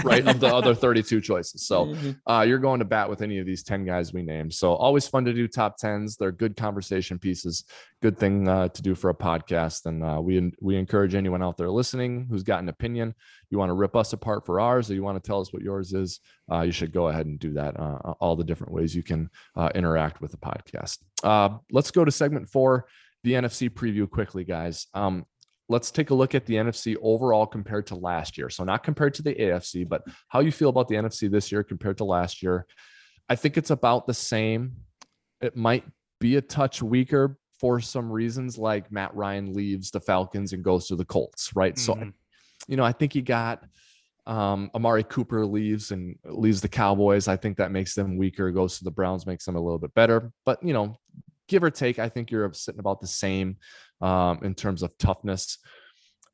right? Of the other 32 choices. So you're going to bat with any of these 10 guys we named. So always fun to do top 10s. They're good conversation pieces, good thing to do for a podcast. And we encourage anyone out there listening who's got an opinion, you want to rip us apart for ours, or you want to tell us what yours is, you should go ahead and do that. All the different ways you can interact with the podcast. Let's go to segment 4, the NFC preview quickly, guys. Let's take a look at the NFC overall compared to last year. So not compared to the AFC, but how you feel about the NFC this year compared to last year. I think it's about the same. It might be a touch weaker for some reasons, like Matt Ryan leaves the Falcons and goes to the Colts, right? So, I think you got Amari Cooper leaves the Cowboys. I think that makes them weaker. Goes to the Browns, makes them a little bit better. But, give or take, I think you're sitting about the same in terms of toughness.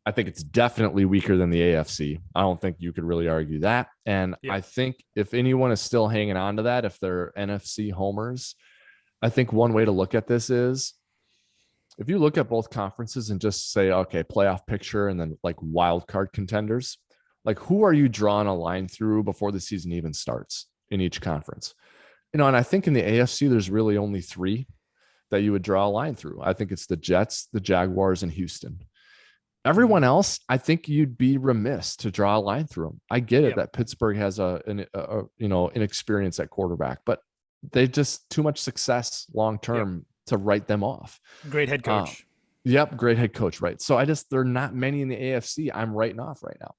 I think it's definitely weaker than the AFC. I don't think you could really argue that. And I think if anyone is still hanging on to that, if they're NFC homers, I think one way to look at this is if you look at both conferences and just say, okay, playoff picture and then like wild card contenders, like who are you drawing a line through before the season even starts in each conference? And I think in the AFC, there's really only 3 that you would draw a line through. I think it's the Jets, the Jaguars, and Houston. Everyone else, I think you'd be remiss to draw a line through them. I get it that Pittsburgh has an inexperience at quarterback, but they just too much success long term to write them off. Great head coach. Great head coach, right? So there are not many in the AFC I'm writing off right now.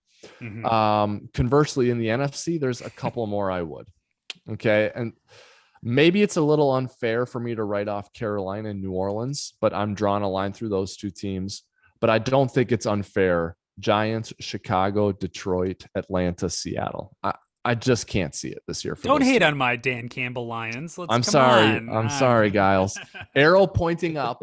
Conversely, in the NFC, there's a couple more I would. Okay, and maybe it's a little unfair for me to write off Carolina and New Orleans, but I'm drawing a line through those two teams. But I don't think it's unfair. Giants, Chicago, Detroit, Atlanta, Seattle. I just can't see it this year. Don't hate on my Dan Campbell Lions. I'm sorry, Giles. Arrow pointing up.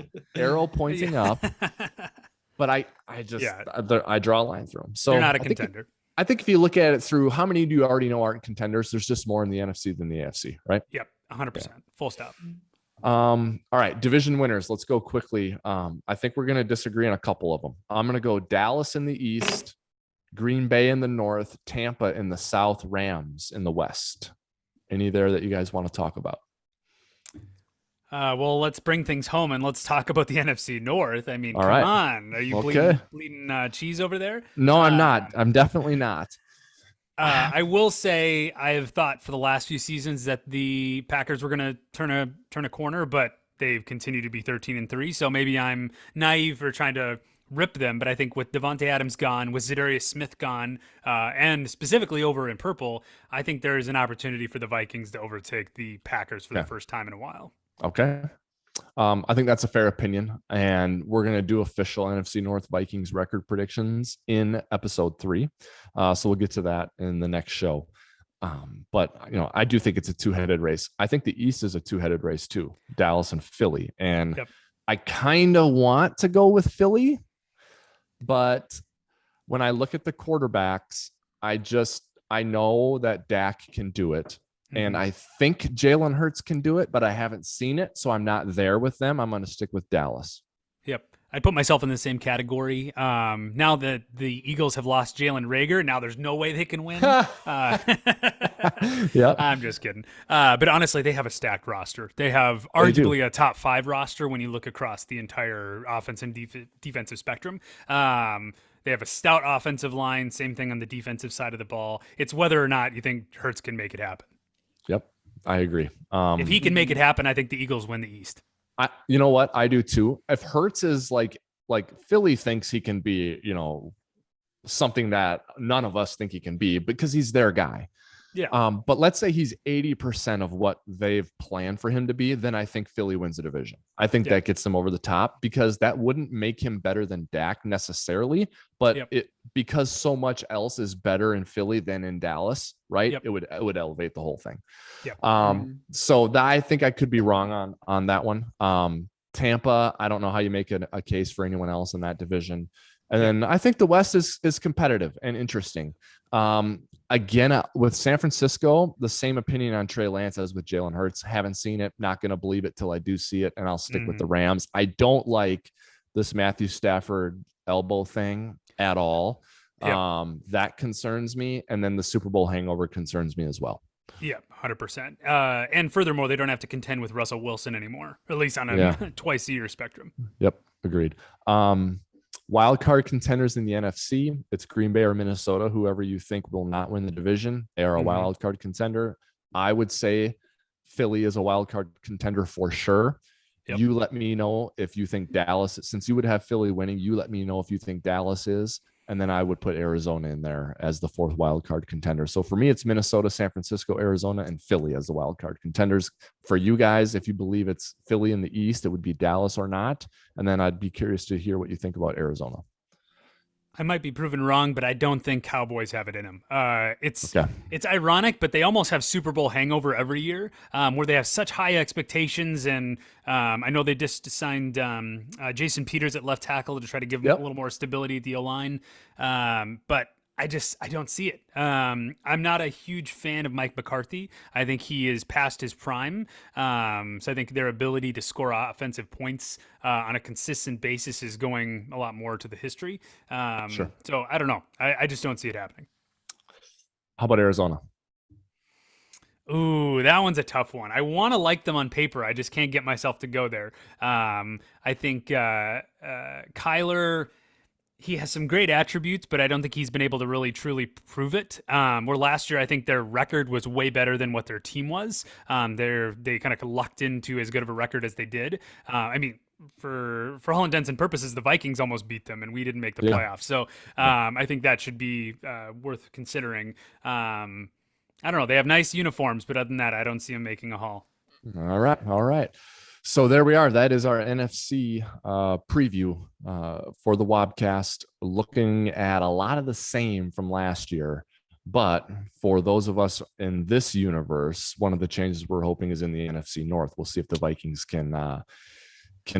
But I draw a line through them. So they're not a contender. I think if you look at it through how many do you already know aren't contenders, there's just more in the NFC than the AFC, right? Yep, 100%. Full stop. All right, division winners. Let's go quickly. I think we're going to disagree on a couple of them. I'm going to go Dallas in the East, Green Bay in the North, Tampa in the South, Rams in the West. Any there that you guys want to talk about? Well, let's bring things home and let's talk about the NFC North. I mean, come on. Are you bleeding cheese over there? No, I'm not. I'm definitely not. I will say I've thought for the last few seasons that the Packers were going to turn a corner, but they've continued to be 13-3. So maybe I'm naive for trying to rip them. But I think with Devontae Adams gone, with Zadarius Smith gone, and specifically over in purple, I think there is an opportunity for the Vikings to overtake the Packers for the first time in a while. Okay. I think that's a fair opinion. And we're going to do official NFC North Vikings record predictions in episode 3. So we'll get to that in the next show. But, I do think it's a two-headed race. I think the East is a two-headed race too, Dallas and Philly. And I kind of want to go with Philly, but when I look at the quarterbacks, I know that Dak can do it. And I think Jalen Hurts can do it, but I haven't seen it, so I'm not there with them. I'm going to stick with Dallas. Yep. I put myself in the same category. Now that the Eagles have lost Jalen Reagor, now there's no way they can win. I'm just kidding. But honestly, they have a stacked roster. They have arguably a top 5 roster when you look across the entire offense and defensive spectrum. They have a stout offensive line, same thing on the defensive side of the ball. It's whether or not you think Hurts can make it happen. Yep, I agree. If he can make it happen, I think the Eagles win the East. You know what? I do too. If Hurts is like Philly thinks he can be, something that none of us think he can be because he's their guy. Yeah. But let's say he's 80% of what they've planned for him to be, then I think Philly wins the division. I think that gets them over the top because that wouldn't make him better than Dak necessarily, but because so much else is better in Philly than in Dallas, right? It would elevate the whole thing. So I think I could be wrong on that one. Tampa, I don't know how you make a case for anyone else in that division. And then I think the West is competitive and interesting. Again, with San Francisco, the same opinion on Trey Lance as with Jalen Hurts. Haven't seen it, not going to believe it till I do see it, and I'll stick with the Rams. I don't like this Matthew Stafford elbow thing at all. That concerns me, and then the Super Bowl hangover concerns me as well. Yeah, 100%. And furthermore, they don't have to contend with Russell Wilson anymore, at least on a twice-a-year spectrum. Yep, agreed. Wild card contenders in the NFC, it's Green Bay or Minnesota. Whoever you think will not win the division, they are a wild card contender. I would say Philly is a wild card contender for sure. You let me know if you think Dallas, since you would have Philly winning, you let me know if you think Dallas is. And then I would put Arizona in there as the 4th wild card contender. So for me, it's Minnesota, San Francisco, Arizona, and Philly as the wild card contenders. For you guys, if you believe it's Philly in the East, it would be Dallas or not. And then I'd be curious to hear what you think about Arizona. I might be proven wrong, but I don't think Cowboys have it in them. It's ironic, but they almost have Super Bowl hangover every year, where they have such high expectations. And I know they just signed Jason Peters at left tackle to try to give them a little more stability at the O-line. But I don't see it. I'm not a huge fan of Mike McCarthy. I think he is past his prime. So I think their ability to score offensive points on a consistent basis is going a lot more to the history. So I don't know. I just don't see it happening. How about Arizona? Ooh, that one's a tough one. I want to like them on paper. I just can't get myself to go there. I think Kyler He has some great attributes, but I don't think he's been able to really truly prove it. Where last year, I think their record was way better than what their team was. They kind of lucked into as good of a record as they did. I mean, for all intents and purposes, the Vikings almost beat them, and we didn't make the playoffs. So I think that should be worth considering. I don't know. They have nice uniforms, but other than that, I don't see them making a haul. All right. So there we are. That is our NFC preview for the WobCast, looking at a lot of the same from last year. But for those of us in this universe, one of the changes we're hoping is in the NFC North. We'll see if the Vikings can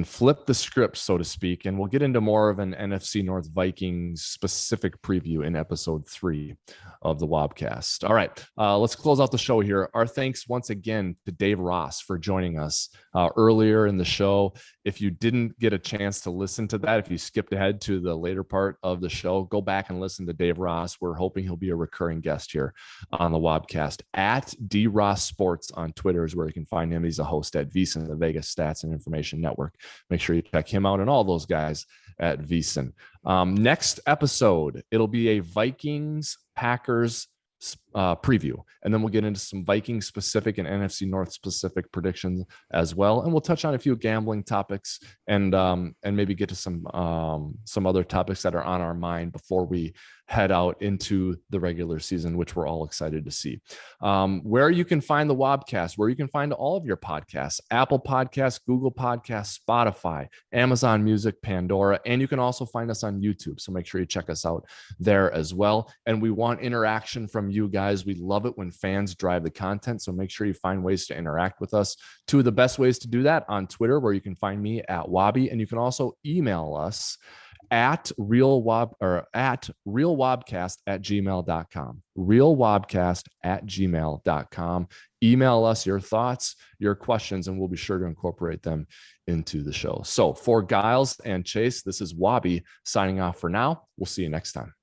flip the script, so to speak, and we'll get into more of an NFC North Vikings specific preview in episode 3 of the WobCast. All right, let's close out the show here. Our thanks once again to Dave Ross for joining us earlier in the show. If you didn't get a chance to listen to that, if you skipped ahead to the later part of the show, go back and listen to Dave Ross. We're hoping he'll be a recurring guest here on the WobCast. At DRoss Sports on Twitter is where you can find him. He's a host at VSiN, the Vegas Stats and Information Network. Make sure you check him out and all those guys at VSiN. Next episode, it'll be a Vikings Packers preview, and then we'll get into some Vikings specific and NFC North specific predictions as well, and we'll touch on a few gambling topics and maybe get to some other topics that are on our mind before we head out into the regular season, which we're all excited to see. Where you can find the WobCast, where you can find all of your podcasts: Apple Podcasts, Google Podcasts, Spotify, Amazon Music, Pandora, and you can also find us on YouTube. So make sure you check us out there as well. And we want interaction from you guys. We love it when fans drive the content. So make sure you find ways to interact with us. Two of the best ways to do that: on Twitter, where you can find me at Wobby, and you can also email us at realwobcast@gmail.com. realwobcast@gmail.com. Email us your thoughts, your questions, and we'll be sure to incorporate them into the show. So for Giles and Chase, this is Wobby signing off for now. We'll see you next time.